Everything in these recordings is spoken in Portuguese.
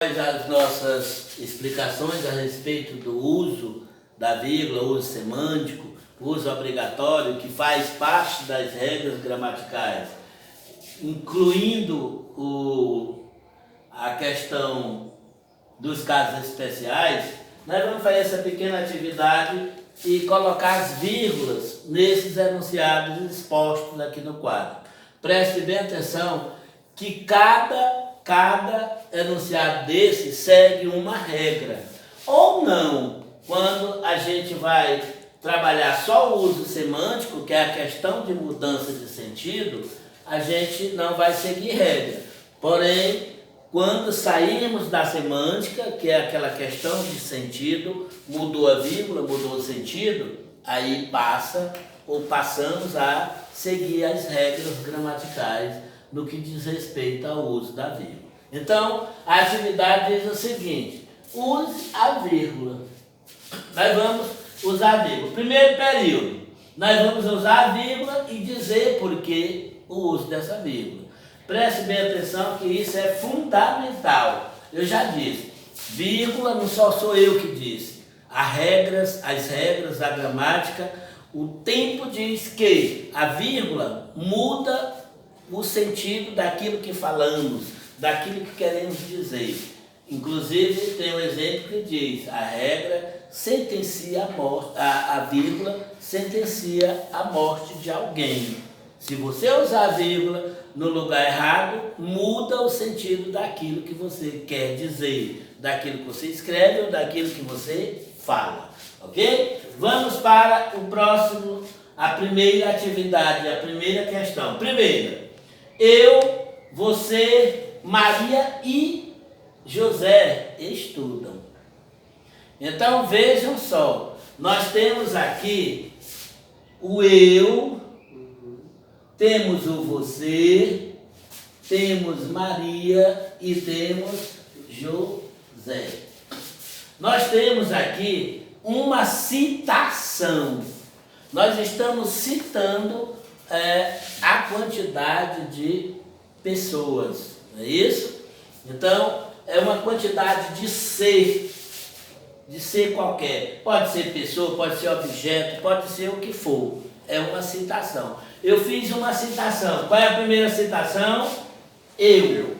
As nossas explicações a respeito do uso da vírgula, uso semântico, uso obrigatório, que faz parte das regras gramaticais, incluindo a questão dos casos especiais, nós vamos fazer essa pequena atividade e colocar as vírgulas nesses enunciados expostos aqui no quadro. Preste bem atenção que cada enunciado desse segue uma regra. Ou não, quando a gente vai trabalhar só o uso semântico, que é a questão de mudança de sentido, a gente não vai seguir regra. Porém, quando sairmos da semântica, que é aquela questão de sentido, mudou a vírgula, mudou o sentido, aí passamos a seguir as regras gramaticais no que diz respeito ao uso da vírgula. Então, a atividade diz o seguinte: use a vírgula. Nós vamos usar a vírgula. Primeiro período, nós vamos usar a vírgula e dizer por que o uso dessa vírgula. Preste bem atenção que isso é fundamental. Eu já disse, vírgula não sou eu que disse. As regras, a gramática, o tempo diz que a vírgula muda o sentido daquilo que falamos, daquilo que queremos dizer. Inclusive, tem um exemplo que diz, a regra sentencia a morte, a vírgula sentencia a morte de alguém. Se você usar a vírgula no lugar errado, muda o sentido daquilo que você quer dizer, daquilo que você escreve ou daquilo que você fala, ok? Vamos para o próximo, a primeira atividade, a primeira questão. Primeira, eu, você, Maria e José estudam. Então vejam só, nós temos aqui o eu, temos o você, temos Maria e temos José. Nós temos aqui uma citação. Nós estamos citando a quantidade de pessoas, não é isso? Então, é uma quantidade de ser qualquer. Pode ser pessoa, pode ser objeto, pode ser o que for. É uma citação. Eu fiz uma citação. Qual é a primeira citação? Eu.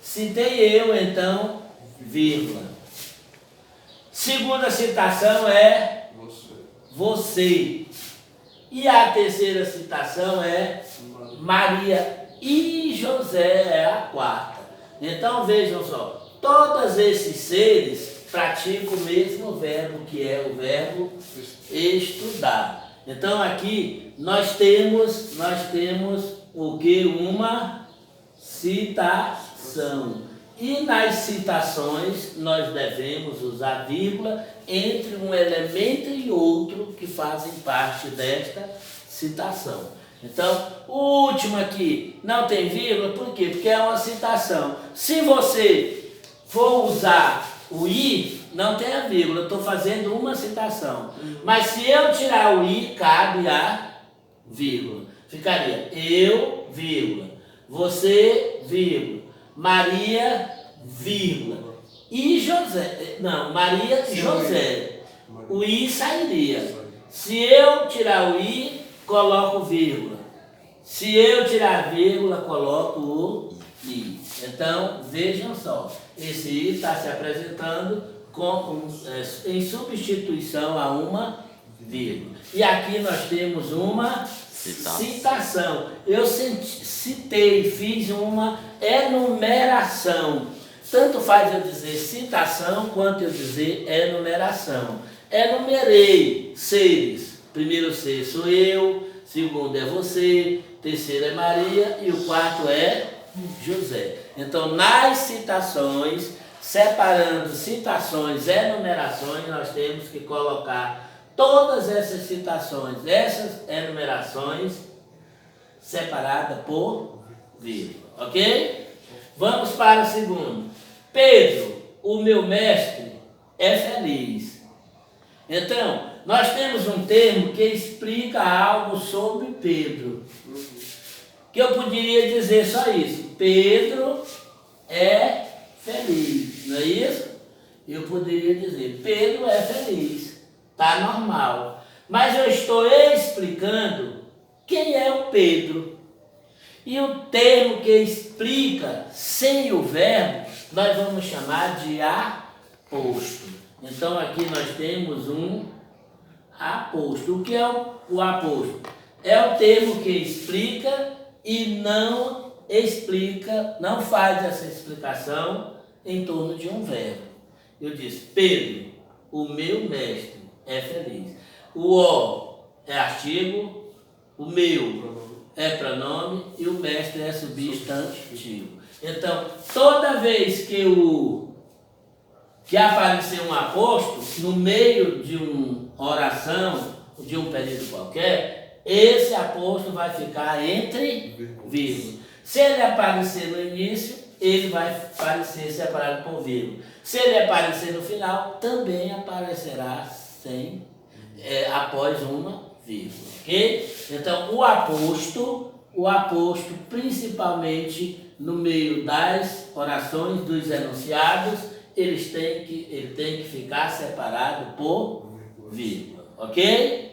Citei eu, então, vírgula. Segunda citação é você. E a terceira citação é Maria e José, é a quarta. Então vejam só, todos esses seres praticam o mesmo verbo, que é o verbo estudar. Então aqui nós temos o que? Uma citação. E nas citações nós devemos usar vírgula entre um elemento e outro que fazem parte desta citação. Então, o último aqui não tem vírgula, por quê? Porque é uma citação. Se você for usar o i, não tem a vírgula, eu estou fazendo uma citação. Mas se eu tirar o i, cabe a vírgula. Ficaria eu, vírgula, você, vírgula, Maria, vírgula, e José, não, Maria e José. O i sairia. Se eu tirar o i, coloco vírgula. Se eu tirar a vírgula, coloco o i. Então, vejam só, esse i está se apresentando em substituição a uma vírgula. E aqui nós temos uma citação. Eu citei, fiz uma enumeração. Tanto faz eu dizer citação quanto eu dizer enumeração. Enumerei seres. Primeiro ser sou eu, segundo é você, terceiro é Maria e o quarto é José. Então, nas citações, separando citações e enumerações, nós temos que colocar todas essas citações, essas enumerações, separadas por vírgula, ok? Vamos para o segundo. Pedro, o meu mestre, é feliz. Então, nós temos um termo que explica algo sobre Pedro. Que eu poderia dizer só isso. Pedro é feliz. não é isso? Eu poderia dizer, Pedro é feliz, está normal. Mas eu estou explicando quem é o Pedro. E o termo que explica sem o verbo, nós vamos chamar de aposto. Então aqui nós temos um aposto. O que é o aposto? É o termo que explica e não explica, não faz essa explicação em torno de um verbo. Eu disse, Pedro, o meu mestre, é feliz. O ó é artigo, o meu é pronome e o mestre é substantivo. Então, toda vez que aparecer um aposto no meio de uma oração, de um período qualquer, esse aposto vai ficar entre vírgulas. Se ele aparecer no início, ele vai aparecer separado por vírgula. Se ele aparecer no final, também aparecerá sem, após uma vírgula, ok? Então, o aposto principalmente no meio das orações, dos enunciados, ele tem que ficar separado por vírgula, ok?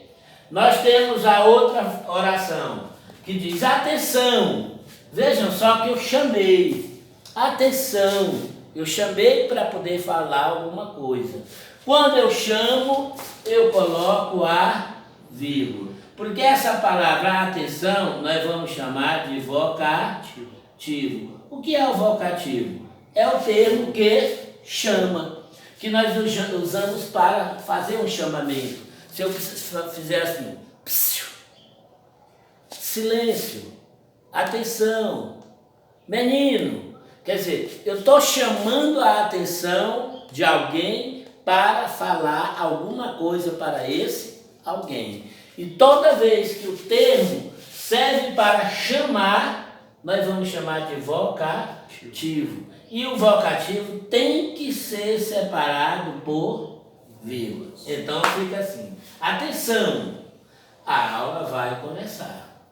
Nós temos a outra oração, que diz, atenção, vejam só que eu chamei, atenção, eu chamei para poder falar alguma coisa. Quando eu chamo, eu coloco a vírgula. Porque essa palavra atenção, nós vamos chamar de vocativo. O que é o vocativo? É o termo que chama, que nós usamos para fazer um chamamento. Se eu fizer assim, psiu, silêncio, atenção, menino, quer dizer, eu estou chamando a atenção de alguém para falar alguma coisa para esse alguém. E toda vez que o termo serve para chamar, nós vamos chamar de vocativo. E o vocativo tem que ser separado por vírgula. Então fica assim, atenção, a aula vai começar,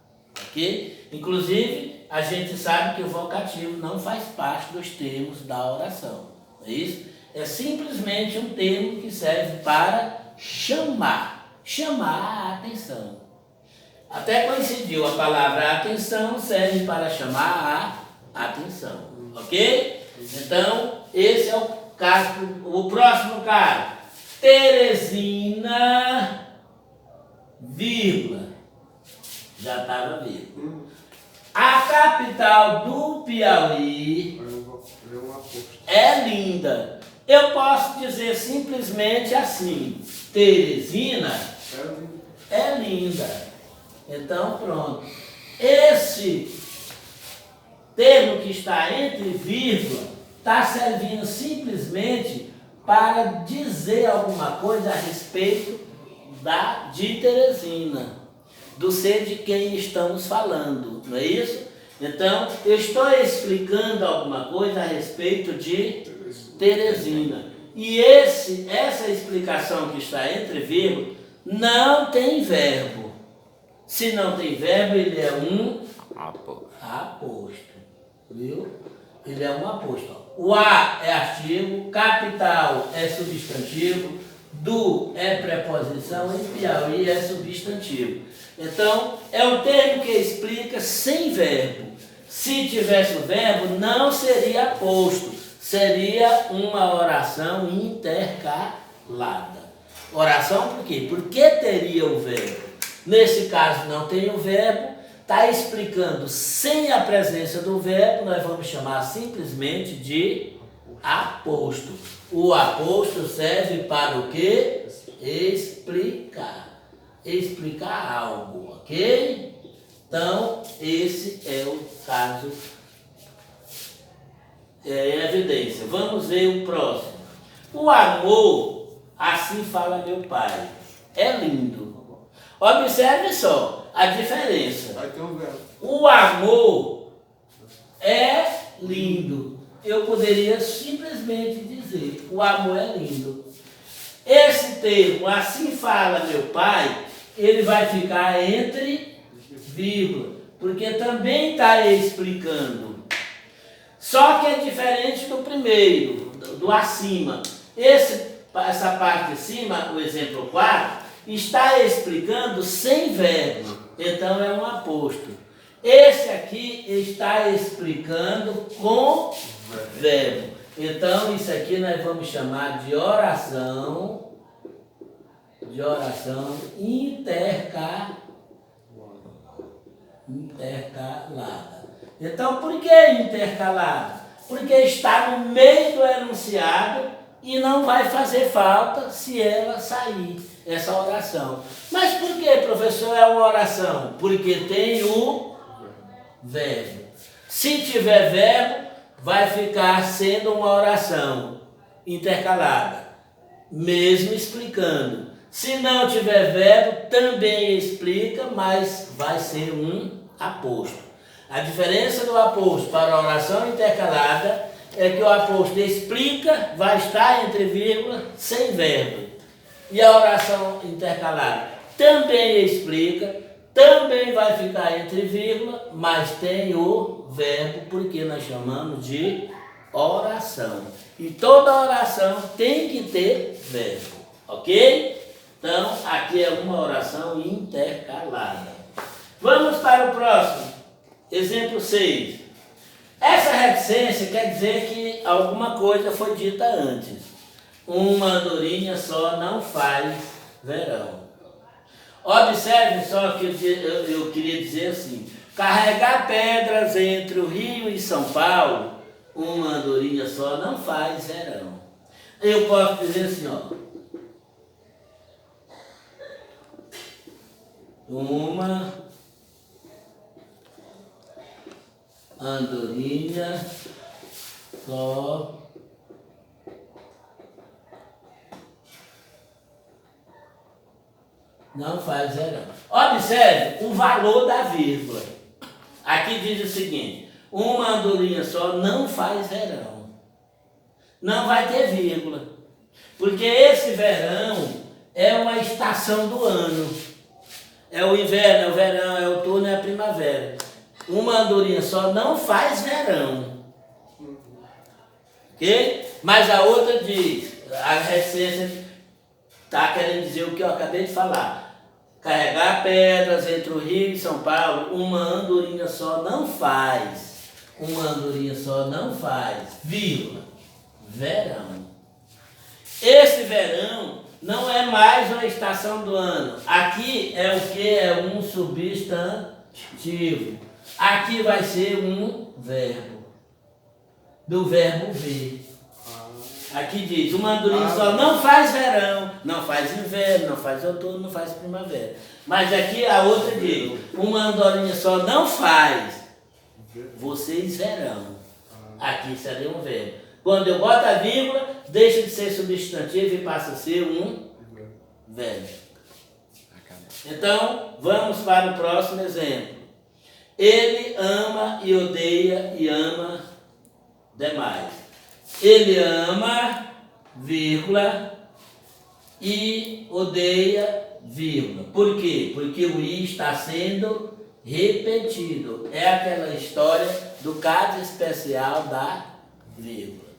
ok? Inclusive, a gente sabe que o vocativo não faz parte dos termos da oração, não é isso? É simplesmente um termo que serve para chamar a atenção. Até coincidiu, a palavra atenção serve para chamar a atenção, ok? Então, esse é o caso, o próximo caso. Teresina, vírgula, já estava vírgula. A capital do Piauí é linda. Eu posso dizer simplesmente assim, Teresina é linda. Então, pronto. Esse termo que está entre vírgula está servindo simplesmente para dizer alguma coisa a respeito de Teresina, do ser de quem estamos falando, não é isso? Então, eu estou explicando alguma coisa a respeito de Teresina. E essa explicação que está entre vírgula não tem verbo. Se não tem verbo, ele é um aposto. Viu? Ele é um aposto. O a é artigo, capital é substantivo, do é preposição e Piauí é substantivo. Então, é um termo que explica sem verbo. Se tivesse o verbo, não seria aposto, seria uma oração intercalada. Oração por quê? Porque teria o verbo. Nesse caso não tem o verbo, está explicando sem a presença do verbo, nós vamos chamar simplesmente de aposto. O aposto serve para o quê? Explicar. Explicar algo, ok? Então, esse é o caso em evidência. Vamos ver o próximo. O amor, assim fala meu pai, é lindo. Observe só a diferença. O amor é lindo. Eu poderia simplesmente dizer, o amor é lindo. Esse termo, assim fala meu pai, ele vai ficar entre vírgula, porque também está explicando. Só que é diferente do primeiro, do acima. Essa parte de cima, o exemplo 4, está explicando sem verbo. Então é um aposto. Esse aqui está explicando com verbo. Então isso aqui nós vamos chamar de oração intercalada. Então por que intercalada? Porque está no meio do enunciado e não vai fazer falta se ela sair, essa oração. Mas por que, professor, é uma oração? Porque tem o verbo. Se tiver verbo, vai ficar sendo uma oração intercalada, mesmo explicando. Se não tiver verbo, também explica, mas vai ser um aposto. A diferença do aposto para a oração intercalada é que o aposto explica, vai estar entre vírgula, sem verbo. E a oração intercalada também explica, também vai ficar entre vírgula, mas tem o verbo, porque nós chamamos de oração. E toda oração tem que ter verbo, ok? Então, aqui é uma oração intercalada. Vamos para o próximo. Exemplo 6. Essa reticência quer dizer que alguma coisa foi dita antes. Uma andorinha só não faz verão. Observe só que eu queria dizer assim. Carregar pedras entre o Rio e São Paulo, uma andorinha só não faz verão. Eu posso dizer assim, ó. Uma andorinha só não faz verão. Observe o valor da vírgula. Aqui diz o seguinte: uma andorinha só não faz verão. Não vai ter vírgula. Porque esse verão é uma estação do ano. É o inverno, é o verão, é o outono, é a primavera. Uma andorinha só não faz verão. Ok? Mas a outra diz, a reticência está querendo dizer o que eu acabei de falar. Carregar pedras entre o Rio e São Paulo, uma andorinha só não faz. Uma andorinha só não faz, vírgula, verão. Esse verão não é mais uma estação do ano. Aqui é o que? É um substantivo. Aqui vai ser um verbo. Do verbo ver. Aqui diz, uma andorinha só não faz verão, não faz inverno, não faz outono, não faz primavera. Mas aqui a outra diz, uma andorinha só não faz, vocês verão. Aqui seria um verbo. Quando eu boto a vírgula, deixa de ser substantivo e passa a ser um verbo. Então, vamos para o próximo exemplo. Ele ama e odeia e ama demais. Ele ama, vírgula, e odeia, vírgula. Por quê? Porque o i está sendo repetido. É aquela história do caso especial da vírgula.